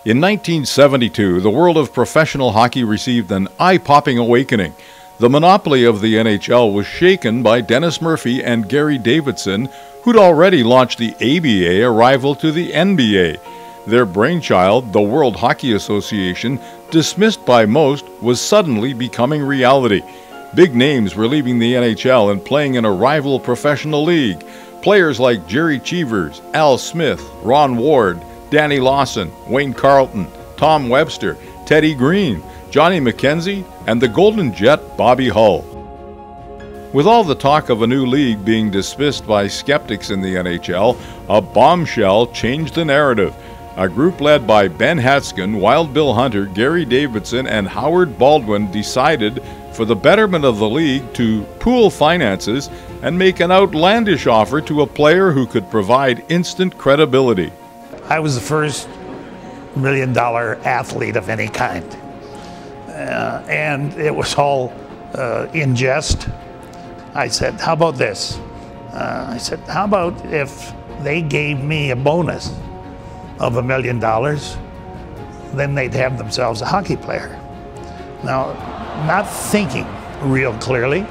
In 1972, the world of professional hockey received an eye-popping awakening. The monopoly of the NHL was shaken by Dennis Murphy and Gary Davidson, who'd already launched the ABA, a rival to the NBA. Their brainchild, the World Hockey Association, dismissed by most, was suddenly becoming reality. Big names were leaving the NHL and playing in a rival professional league. Players like Jerry Cheevers, Al Smith, Ron Ward, Danny Lawson, Wayne Carlton, Tom Webster, Teddy Green, Johnny McKenzie, and the Golden Jet Bobby Hull. With all the talk of a new league being dismissed by skeptics in the NHL, a bombshell changed the narrative. A group led by Ben Hatskin, Wild Bill Hunter, Gary Davidson, and Howard Baldwin decided, for the betterment of the league, to pool finances and make an outlandish offer to a player who could provide instant credibility. I was the first $1 million athlete of any kind. And it was all in jest. I said, how about this? I said, how about if they gave me a bonus of $1 million, then they'd have themselves a hockey player. Now, not thinking real clearly,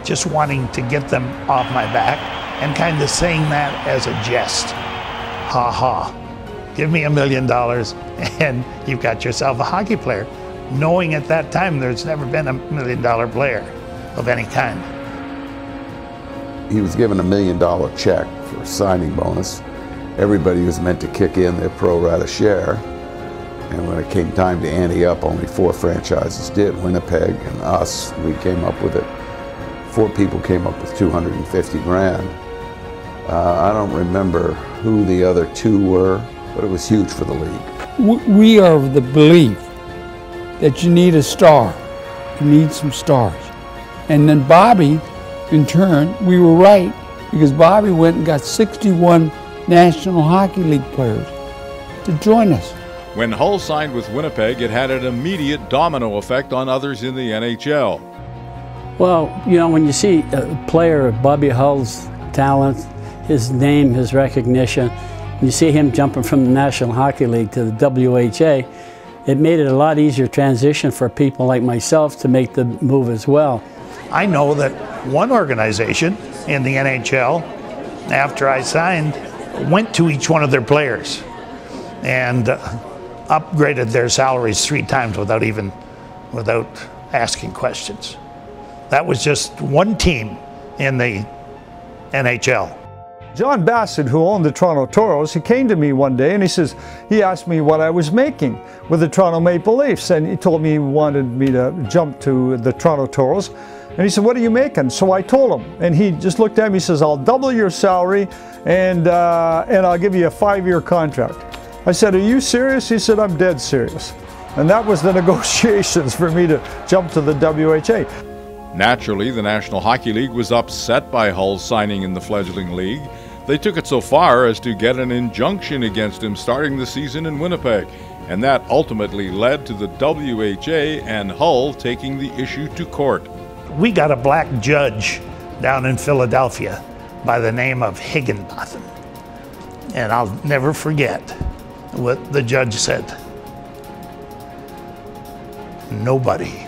just wanting to get them off my back and kind of saying that as a jest. Ha ha. Give me $1 million and you've got yourself a hockey player. Knowing at that time there's never been a $1 million player of any kind. He was given $1 million check for a signing bonus. Everybody was meant to kick in their pro rata share. And when it came time to ante up, only 4 franchises did. Winnipeg and us, we came up with it. 4 people came up with 250 grand. I don't remember who the other 2 were, but it was huge for the league. We are of the belief that you need a star. You need some stars. And then Bobby, in turn, we were right, because Bobby went and got 61 National Hockey League players to join us. When Hull signed with Winnipeg, it had an immediate domino effect on others in the NHL. Well, you know, when you see a player of Bobby Hull's talent, his name, his recognition, you see him jumping from the National Hockey League to the WHA, it made it a lot easier transition for people like myself to make the move as well. I know that one organization in the NHL, after I signed, went to each one of their players and upgraded their salaries 3 times without asking questions. That was just one team in the NHL. John Bassett, who owned the Toronto Toros, he came to me one day and he asked me what I was making with the Toronto Maple Leafs, and he told me he wanted me to jump to the Toronto Toros. And he said, what are you making? So I told him, and he just looked at me, he says, I'll double your salary and I'll give you a 5-year contract. I said, are you serious? He said, I'm dead serious. And that was the negotiations for me to jump to the WHA. Naturally, the National Hockey League was upset by Hull's signing in the fledgling league. They took it so far as to get an injunction against him starting the season in Winnipeg, and that ultimately led to the WHA and Hull taking the issue to court. We got a black judge down in Philadelphia by the name of Higginbotham. And I'll never forget what the judge said. Nobody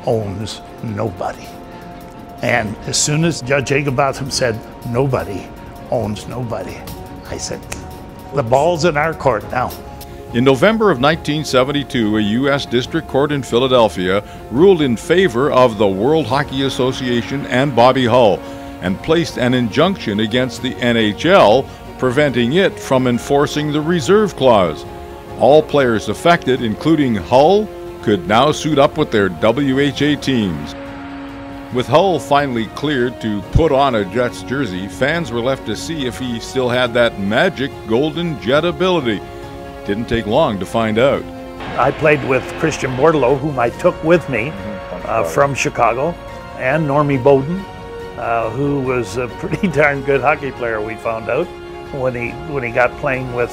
owns nobody. And as soon as Judge Higginbotham said, nobody owns nobody, I said, the ball's in our court now. In November of 1972, a U.S. District Court in Philadelphia ruled in favor of the World Hockey Association and Bobby Hull and placed an injunction against the NHL, preventing it from enforcing the reserve clause. All players affected, including Hull, could now suit up with their WHA teams. With Hull finally cleared to put on a Jets jersey, fans were left to see if he still had that magic Golden Jet ability. Didn't take long to find out. I played with Christian Bordelot, whom I took with me from Chicago, and Normie Bowden, who was a pretty darn good hockey player, we found out, when he got playing with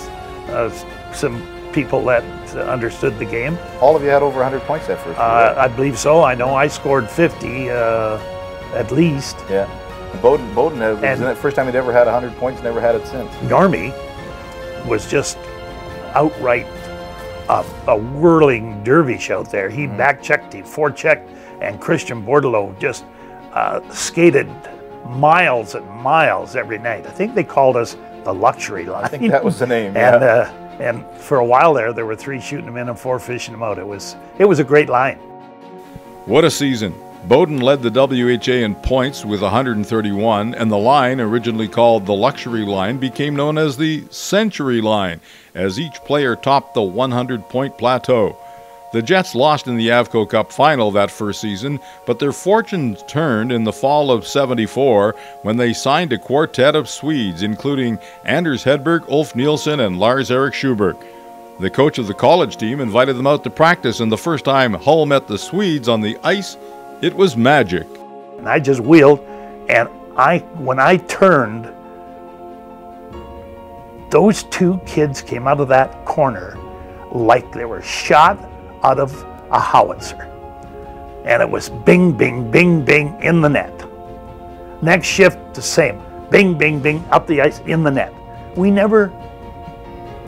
some people that understood the game. All of you had over 100 points that first year. I believe so. I know I scored 50 at least. Yeah. Bowden was the first time he'd ever had 100 points, never had it since. Normie was just outright a whirling dervish out there. He back-checked, he forechecked, and Christian Bordelot just skated miles and miles every night. I think they called us the luxury line. I think that was the name, And, yeah. and for a while there were 3 shooting them in and 4 fishing them out. It was a great line. What a season. Bowden led the WHA in points with 131, and the line, originally called the Luxury Line, became known as the Century Line, as each player topped the 100-point plateau. The Jets lost in the Avco Cup final that first season, but their fortunes turned in the fall of '74 when they signed a quartet of Swedes, including Anders Hedberg, Ulf Nielsen, and Lars-Erik Schuberg. The coach of the college team invited them out to practice, and the first time Hull met the Swedes on the ice, it was magic. And I just wheeled, and when I turned, those 2 kids came out of that corner like they were shot out of a howitzer. And it was bing, bing, bing, bing in the net. Next shift, the same. Bing, bing, bing, up the ice, in the net. We never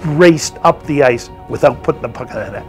raced up the ice without putting the puck in the net.